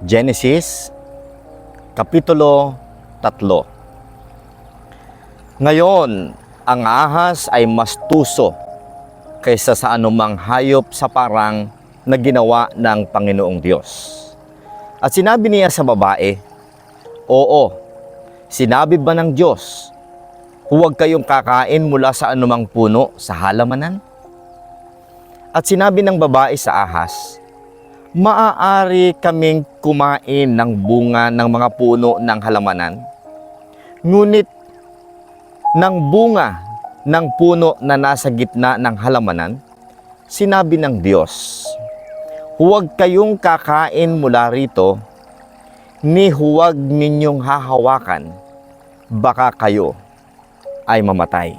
Genesis, Kapitulo 3. Ngayon, ang ahas ay mas tuso kaysa sa anumang hayop sa parang na ginawa ng Panginoong Diyos. At sinabi niya sa babae, "Oo, sinabi ba ng Diyos, huwag kayong kakain mula sa anumang puno sa halamanan?" At sinabi ng babae sa ahas, "Maaari kaming kumain ng bunga ng mga puno ng halamanan, ngunit ng bunga ng puno na nasa gitna ng halamanan, sinabi ng Diyos, huwag kayong kakain mula rito, ni huwag ninyong hahawakan, baka kayo ay mamatay."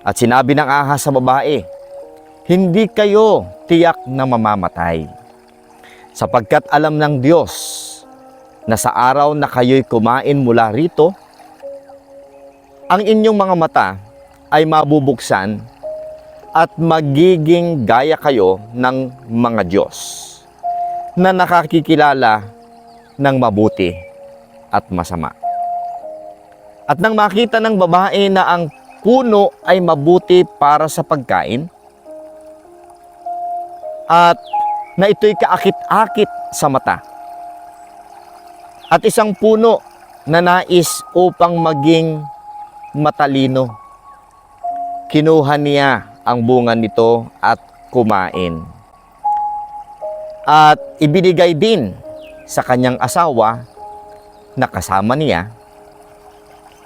At sinabi ng ahas sa babae, "Hindi kayo tiyak na mamamatay, sapagkat alam ng Diyos na sa araw na kayo'y kumain mula rito, ang inyong mga mata ay mabubuksan at magiging gaya kayo ng mga Diyos na nakakikilala ng mabuti at masama." At nang makita ng babae na ang puno ay mabuti para sa pagkain, at na ito'y kaakit-akit sa mata, at isang puno na nais upang maging matalino, kinuha niya ang bunga nito at kumain. At ibinigay din sa kanyang asawa na kasama niya,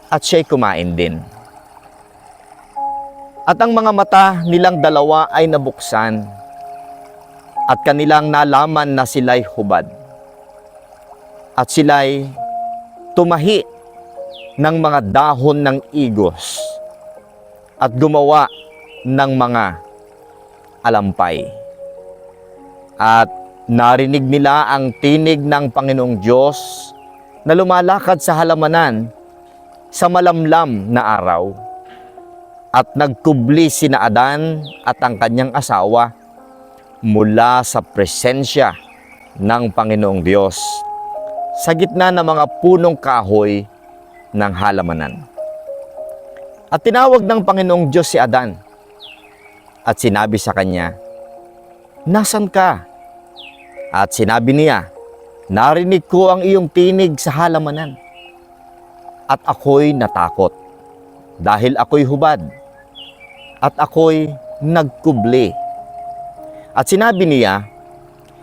at siya'y kumain din. At ang mga mata nilang dalawa ay nabuksan, at kanilang nalaman na sila'y hubad, at sila'y tumahi ng mga dahon ng igos at gumawa ng mga alampay. At narinig nila ang tinig ng Panginoong Diyos na lumalakad sa halamanan sa malamlam na araw. At nagkubli sina Adan at ang kanyang asawa mula sa presensya ng Panginoong Diyos sa gitna ng mga punong kahoy ng halamanan. At tinawag ng Panginoong Diyos si Adan at sinabi sa kanya, "Nasaan ka?" At sinabi niya, "Narinig ko ang iyong tinig sa halamanan, at ako'y natakot dahil ako'y hubad at ako'y nagkubli." At sinabi niya,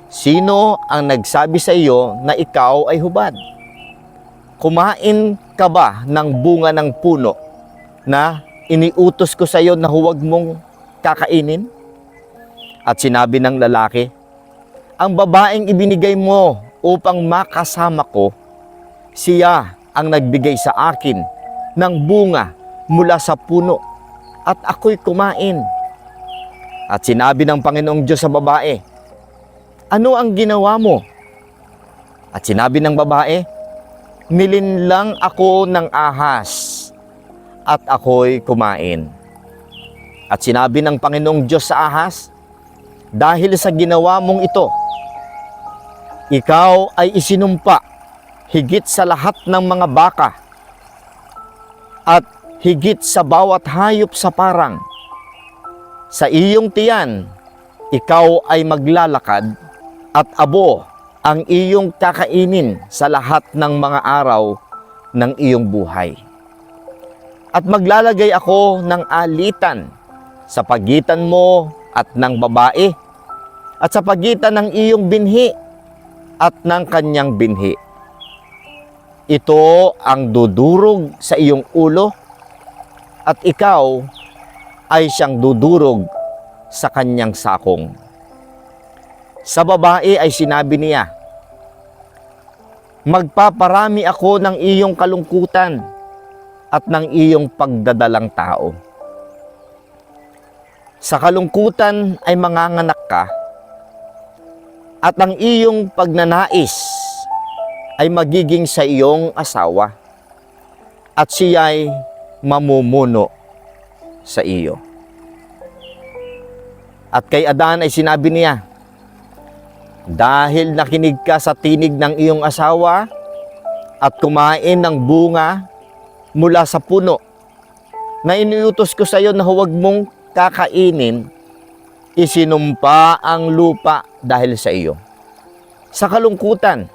"Sino ang nagsabi sa iyo na ikaw ay hubad? Kumain ka ba ng bunga ng puno na iniutos ko sa iyo na huwag mong kakainin?" At sinabi ng lalaki, "Ang babaeng ibinigay mo upang makasama ko, siya ang nagbigay sa akin ng bunga mula sa puno, at ako'y kumain." At sinabi ng Panginoong Diyos sa babae, "Ano ang ginawa mo?" At sinabi ng babae, "Nilinlang ako ng ahas at ako'y kumain." At sinabi ng Panginoong Diyos sa ahas, "Dahil sa ginawa mong ito, ikaw ay isinumpa higit sa lahat ng mga baka at higit sa bawat hayop sa parang. Sa iyong tiyan, ikaw ay maglalakad, at abo ang iyong kakainin sa lahat ng mga araw ng iyong buhay. At maglalagay ako ng alitan sa pagitan mo at ng babae, at sa pagitan ng iyong binhi at ng kanyang binhi. Ito ang dudurog sa iyong ulo, at ikaw ay siyang dudurog sa kanyang sakong." Sa babae ay sinabi niya, "Magpaparami ako ng iyong kalungkutan at ng iyong pagdadalang tao. Sa kalungkutan ay manganganak ka, at ang iyong pagnanais ay magiging sa iyong asawa, at siya'y mamumuno sa iyo." At kay Adan ay sinabi niya, Dahil nakinig ka sa tinig ng iyong asawa at kumain ng bunga mula sa puno na iniutos ko sa iyo na huwag mong kakainin, isinumpa ang lupa dahil sa iyo. Sa kalungkutan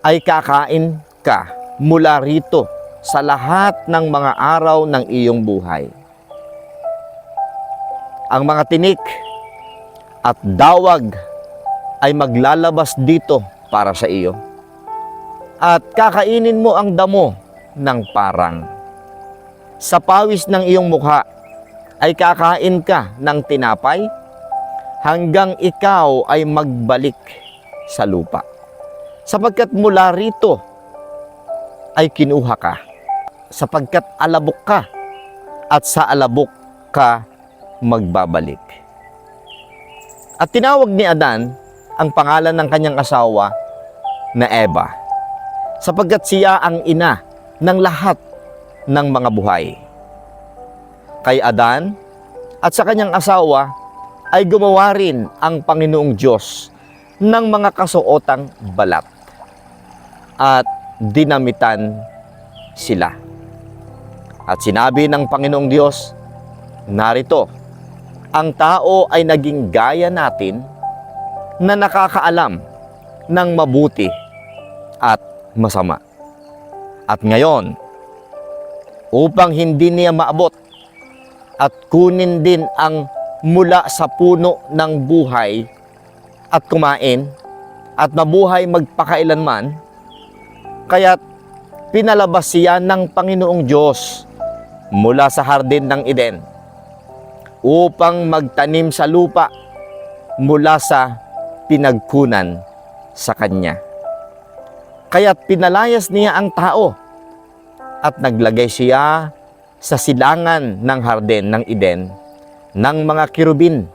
ay kakain ka mula rito sa lahat ng mga araw ng iyong buhay. Ang mga tinik at dawag ay maglalabas dito para sa iyo. At kakainin mo ang damo ng parang. Sa pawis ng iyong mukha ay kakain ka ng tinapay hanggang ikaw ay magbalik sa lupa. Sapagkat mula rito ay kinuha ka, sapagkat alabok ka at sa alabok ka magbabalik. At tinawag ni Adan ang pangalan ng kanyang asawa na Eva, sapagkat siya ang ina ng lahat ng mga buhay. Kay Adan at sa kanyang asawa ay gumawa rin ang Panginoong Diyos ng mga kasuotang balat at dinamitan sila. At sinabi ng Panginoong Diyos, narito, ang tao ay naging gaya natin na nakakaalam ng mabuti at masama. At ngayon, upang hindi niya maabot at kunin din ang mula sa puno ng buhay at kumain at mabuhay magpakailanman, kaya't pinalabas siya ng Panginoong Diyos mula sa hardin ng Eden upang magtanim sa lupa mula sa pinagkunan sa kanya. Kaya't pinalayas niya ang tao at naglagay siya sa silangan ng hardin ng Eden ng mga kirubin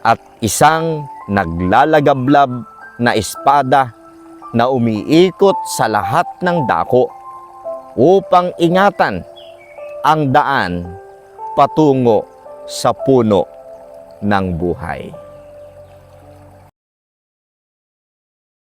at isang naglalagablab na espada na umiikot sa lahat ng dako upang ingatan ang daan patungo sa puno ng buhay.